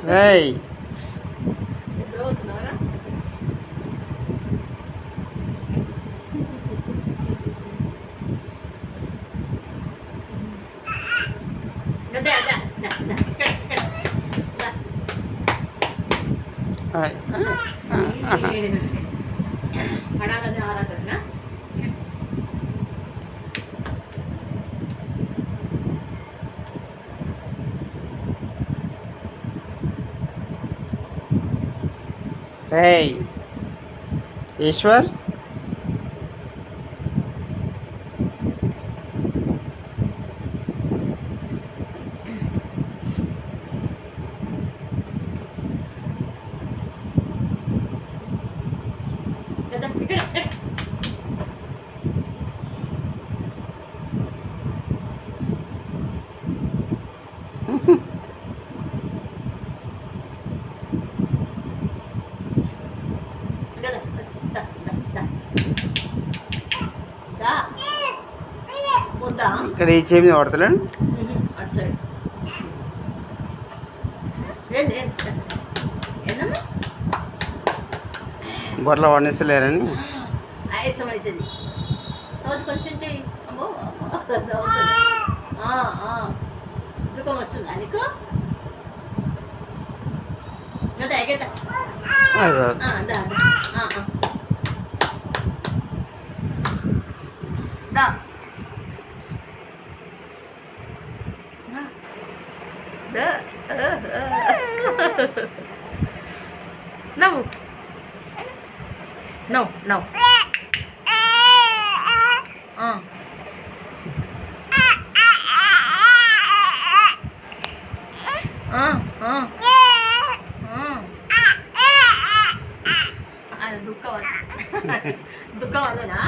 ఏయ్ పడాలని ఆరాధన ఏయ్ ఈశ్వర్ కదా ఇక్కడ ఇక్కడ ఈ చేమి కొడతలేడు అటు సైడ్ ఏంది ఏందమ్మా బొర్రలో వండిస్తలేరని ఆయాసం అవుతుంది రోజు కొంచెం చెయ్యి అమ్మో దుఃఖం వస్తుందా నీకు కదా ఎగదా నవ్వు నవ్వు నవ్వు దుఃఖం దుఃఖం అదేనా